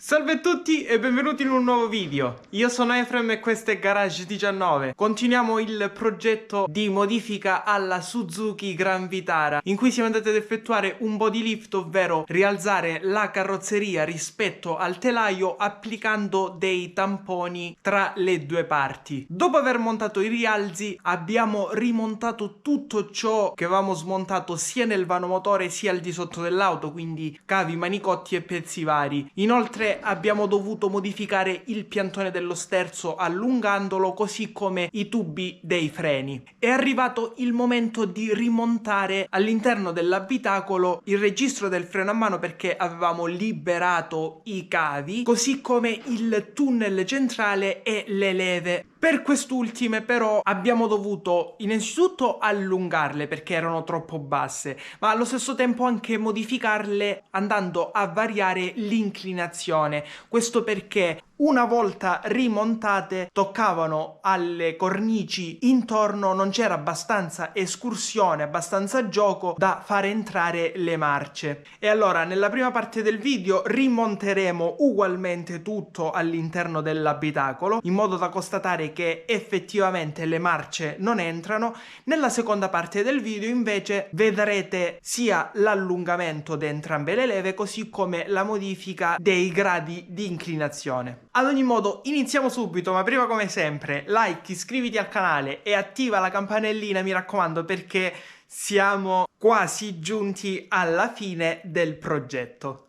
Salve a tutti e benvenuti in un nuovo video. Io sono Efrem e questo è Garage 19. Continuiamo il progetto di modifica alla Suzuki Gran Vitara, in cui siamo andati ad effettuare un body lift, ovvero rialzare la carrozzeria rispetto al telaio applicando dei tamponi tra le due parti. Dopo aver montato i rialzi abbiamo rimontato tutto ciò che avevamo smontato sia nel vanomotore sia al di sotto dell'auto, quindi cavi, manicotti e pezzi vari. Inoltre abbiamo dovuto modificare il piantone dello sterzo allungandolo, così come i tubi dei freni. È arrivato il momento di rimontare all'interno dell'abitacolo il registro del freno a mano, perché avevamo liberato i cavi, così come il tunnel centrale e le leve. Per quest'ultime però abbiamo dovuto innanzitutto allungarle perché erano troppo basse, ma allo stesso tempo anche modificarle andando a variare l'inclinazione. Questo perché una volta rimontate toccavano alle cornici intorno, non c'era abbastanza escursione, abbastanza gioco da fare entrare le marce. E allora nella prima parte del video rimonteremo ugualmente tutto all'interno dell'abitacolo in modo da constatare che effettivamente le marce non entrano. Nella seconda parte del video invece vedrete sia l'allungamento di entrambe le leve così come la modifica dei gradi di inclinazione. Ad ogni modo iniziamo subito, ma prima come sempre like, iscriviti al canale e attiva la campanellina, mi raccomando, perché siamo quasi giunti alla fine del progetto.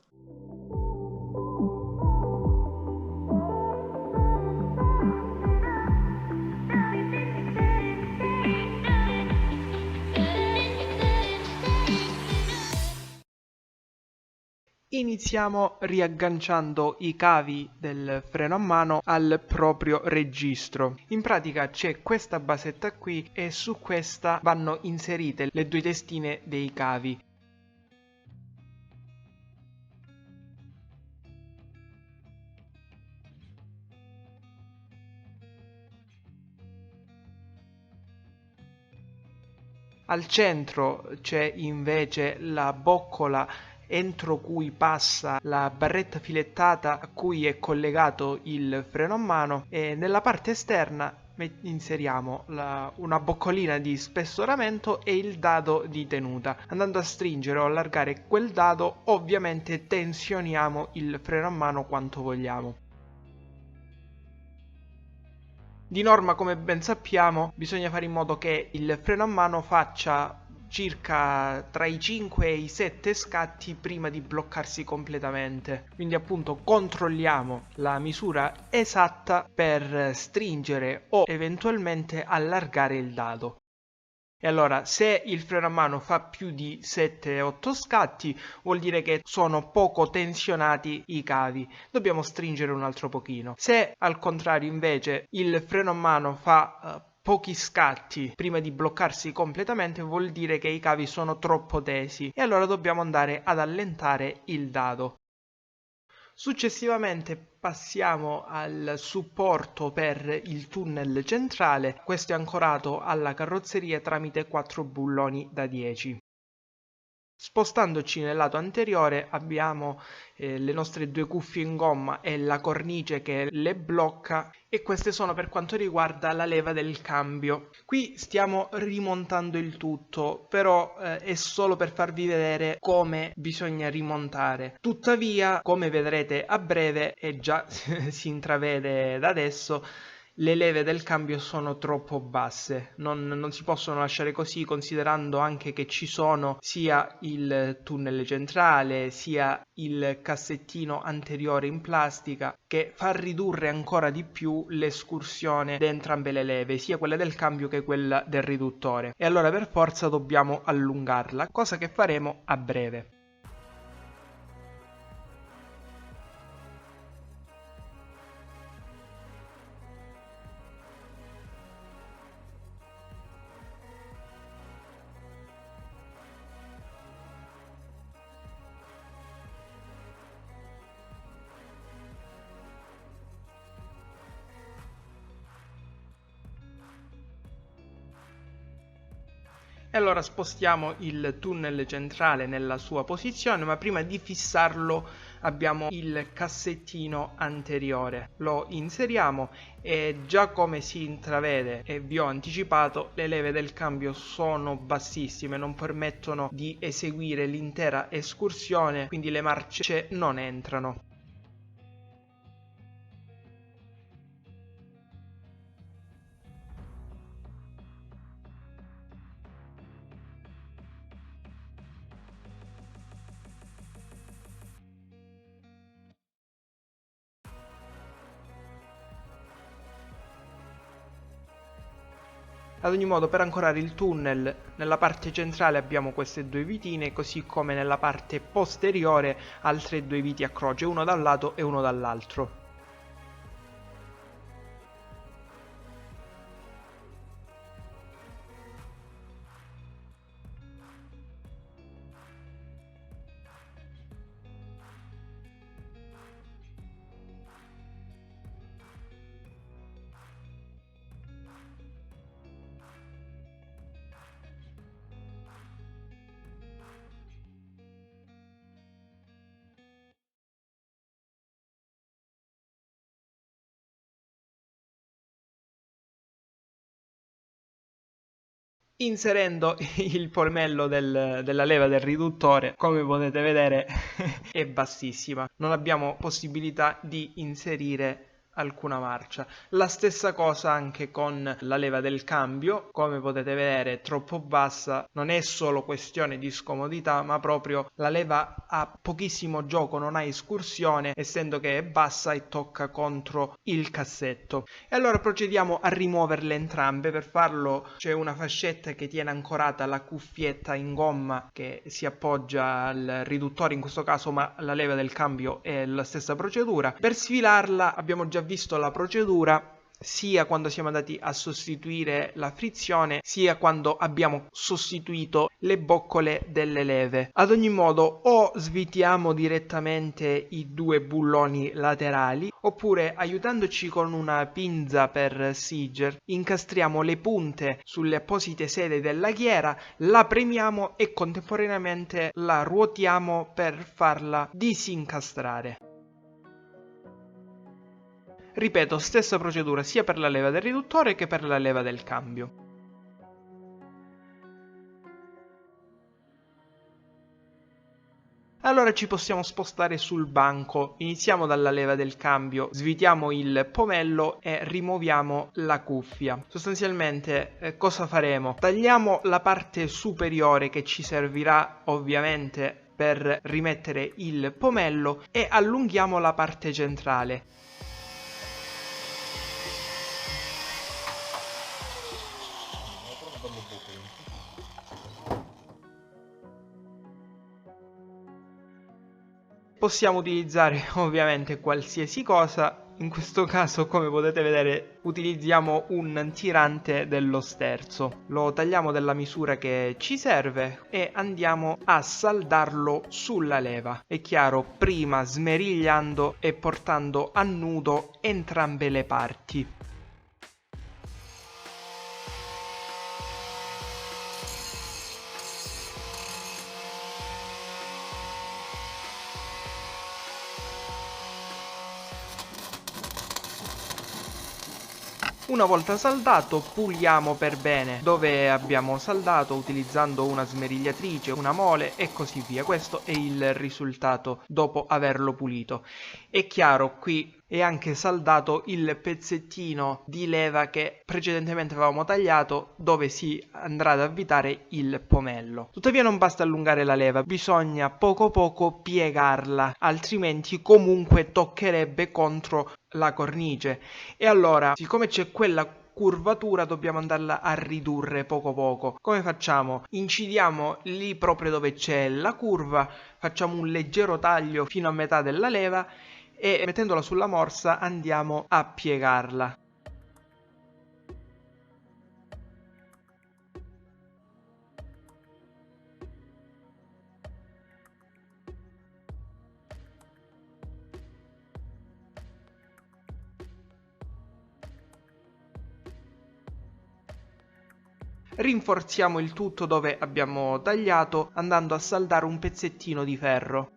Iniziamo riagganciando i cavi del freno a mano al proprio registro. In pratica c'è questa basetta qui e su questa vanno inserite le due testine dei cavi. Al centro c'è invece la boccola entro cui passa la barretta filettata a cui è collegato il freno a mano, e nella parte esterna inseriamo una boccolina di spessoramento e il dado di tenuta. Andando a stringere o allargare quel dado, ovviamente tensioniamo il freno a mano quanto vogliamo. Di norma, come ben sappiamo, bisogna fare in modo che il freno a mano faccia circa tra i 5 e i 7 scatti prima di bloccarsi completamente. Quindi appunto controlliamo la misura esatta per stringere o eventualmente allargare il dado. E allora, se il freno a mano fa più di 7-8 scatti, vuol dire che sono poco tensionati i cavi. Dobbiamo stringere un altro pochino. Se al contrario invece il freno a mano fa pochi scatti prima di bloccarsi completamente, vuol dire che i cavi sono troppo tesi e allora dobbiamo andare ad allentare il dado. Successivamente passiamo al supporto per il tunnel centrale. Questo è ancorato alla carrozzeria tramite 4 bulloni da 10. Spostandoci nel lato anteriore abbiamo le nostre due cuffie in gomma e la cornice che le blocca, e queste sono per quanto riguarda la leva del cambio. Qui stiamo rimontando il tutto, però è solo per farvi vedere come bisogna rimontare. Tuttavia, come vedrete a breve, e già si intravede da adesso, le leve del cambio sono troppo basse, non si possono lasciare così, considerando anche che ci sono sia il tunnel centrale sia il cassettino anteriore in plastica che fa ridurre ancora di più l'escursione di entrambe le leve, sia quella del cambio che quella del riduttore, e allora per forza dobbiamo allungarla, cosa che faremo a breve. E allora spostiamo il tunnel centrale nella sua posizione, ma prima di fissarlo abbiamo il cassettino anteriore. Lo inseriamo e già come si intravede e vi ho anticipato, le leve del cambio sono bassissime, non permettono di eseguire l'intera escursione, quindi le marce non entrano. Ad ogni modo, per ancorare il tunnel nella parte centrale abbiamo queste due vitine, così come nella parte posteriore altre due viti a croce, uno da un lato e uno dall'altro. Inserendo il polmello della leva del riduttore, come potete vedere è bassissima, non abbiamo possibilità di inserire alcuna marcia. La stessa cosa anche con la leva del cambio, come potete vedere è troppo bassa, non è solo questione di scomodità, ma proprio la leva ha pochissimo gioco, non ha escursione, essendo che è bassa e tocca contro il cassetto. E allora procediamo a rimuoverle entrambe. Per farlo c'è una fascetta che tiene ancorata la cuffietta in gomma che si appoggia al riduttore in questo caso, ma la leva del cambio è la stessa procedura. Per sfilarla abbiamo già visto la procedura, sia quando siamo andati a sostituire la frizione, sia quando abbiamo sostituito le boccole delle leve. Ad ogni modo, o svitiamo direttamente i due bulloni laterali, oppure aiutandoci con una pinza per Siger, incastriamo le punte sulle apposite sede della ghiera, la premiamo e contemporaneamente la ruotiamo per farla disincastrare. Ripeto, stessa procedura sia per la leva del riduttore che per la leva del cambio. Allora ci possiamo spostare sul banco, iniziamo dalla leva del cambio, svitiamo il pomello e rimuoviamo la cuffia. Sostanzialmente cosa faremo? Tagliamo la parte superiore che ci servirà ovviamente per rimettere il pomello e allunghiamo la parte centrale. Possiamo utilizzare ovviamente qualsiasi cosa, in questo caso come potete vedere utilizziamo un tirante dello sterzo. Lo tagliamo della misura che ci serve e andiamo a saldarlo sulla leva. È chiaro, prima smerigliando e portando a nudo entrambe le parti. Una volta saldato puliamo per bene dove abbiamo saldato utilizzando una smerigliatrice, una mole e così via. Questo è il risultato dopo averlo pulito. È chiaro, qui è anche saldato il pezzettino di leva che precedentemente avevamo tagliato dove si andrà ad avvitare il pomello. Tuttavia non basta allungare la leva, bisogna poco poco piegarla, altrimenti comunque toccherebbe contro la cornice. E allora, siccome c'è quella curvatura, dobbiamo andarla a ridurre poco poco. Come facciamo? Incidiamo lì proprio dove c'è la curva, facciamo un leggero taglio fino a metà della leva e mettendola sulla morsa andiamo a piegarla. Rinforziamo il tutto dove abbiamo tagliato andando a saldare un pezzettino di ferro.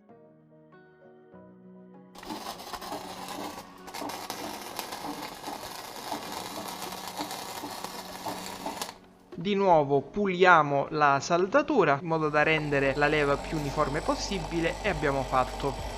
Di nuovo puliamo la saldatura in modo da rendere la leva più uniforme possibile e abbiamo fatto.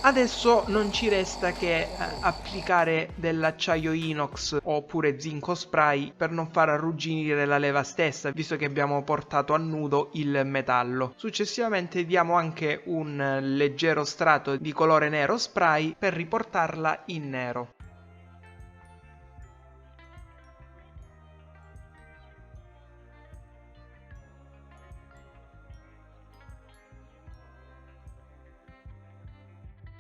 Adesso non ci resta che applicare dell'acciaio inox oppure zinco spray per non far arrugginire la leva stessa, visto che abbiamo portato a nudo il metallo. Successivamente diamo anche un leggero strato di colore nero spray per riportarla in nero.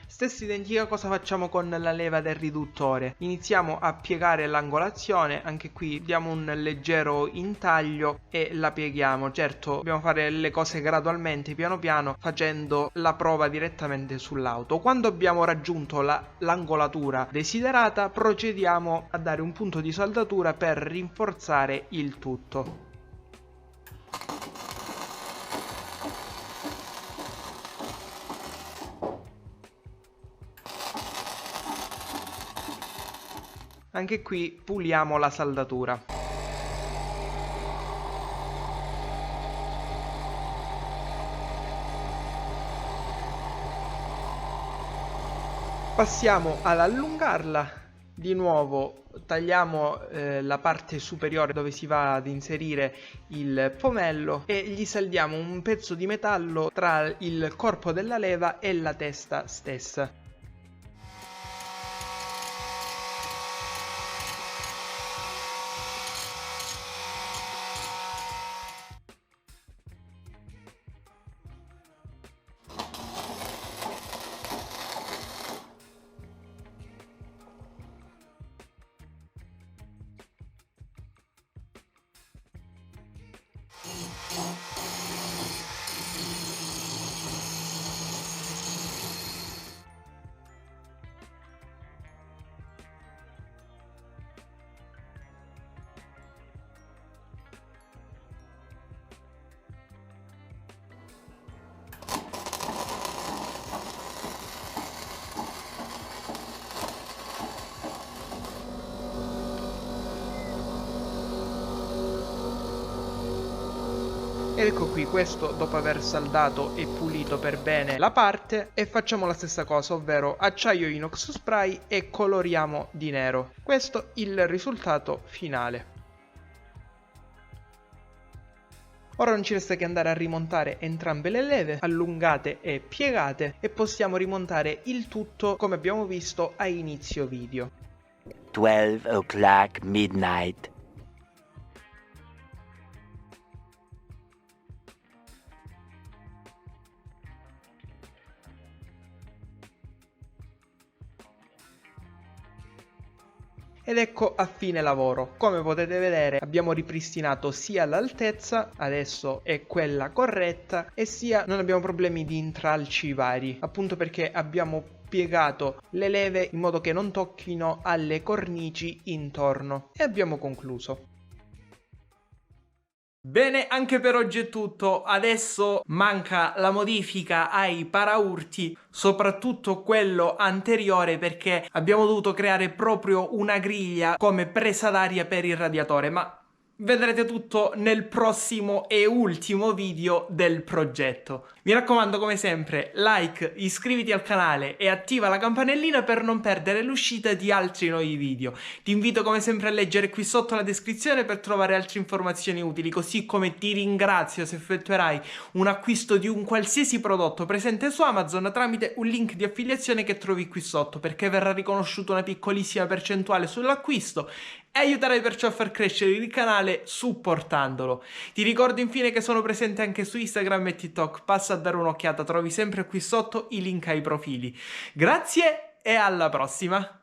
Stessa identica cosa facciamo con la leva del riduttore. Iniziamo a piegare l'angolazione, anche qui diamo un leggero intaglio e la pieghiamo. Certo, dobbiamo fare le cose gradualmente, piano piano, facendo la prova direttamente sull'auto. Quando abbiamo raggiunto l'angolatura desiderata, procediamo a dare un punto di saldatura per rinforzare il tutto. Anche qui puliamo la saldatura. Passiamo ad allungarla. Di nuovo tagliamo la parte superiore dove si va ad inserire il pomello e gli saldiamo un pezzo di metallo tra il corpo della leva e la testa stessa. Ecco qui, questo dopo aver saldato e pulito per bene la parte, e facciamo la stessa cosa, ovvero acciaio inox spray e coloriamo di nero. Questo il risultato finale. Ora non ci resta che andare a rimontare entrambe le leve, allungate e piegate, e possiamo rimontare il tutto come abbiamo visto a inizio video. 12 o'clock midnight. Ed ecco a fine lavoro. Come potete vedere abbiamo ripristinato sia l'altezza, adesso è quella corretta, e sia non abbiamo problemi di intralci vari, appunto perché abbiamo piegato le leve in modo che non tocchino alle cornici intorno. E abbiamo concluso. Bene, anche per oggi è tutto. Adesso manca la modifica ai paraurti, soprattutto quello anteriore, perché abbiamo dovuto creare proprio una griglia come presa d'aria per il radiatore, ma vedrete tutto nel prossimo e ultimo video del progetto. Mi raccomando, come sempre, like, iscriviti al canale e attiva la campanellina per non perdere l'uscita di altri nuovi video. Ti invito come sempre a leggere qui sotto la descrizione per trovare altre informazioni utili, così come ti ringrazio se effettuerai un acquisto di un qualsiasi prodotto presente su Amazon tramite un link di affiliazione che trovi qui sotto, perché verrà riconosciuta una piccolissima percentuale sull'acquisto e aiuterai perciò a far crescere il canale supportandolo. Ti ricordo infine che sono presente anche su Instagram e TikTok, passa a dare un'occhiata, trovi sempre qui sotto i link ai profili. Grazie e alla prossima!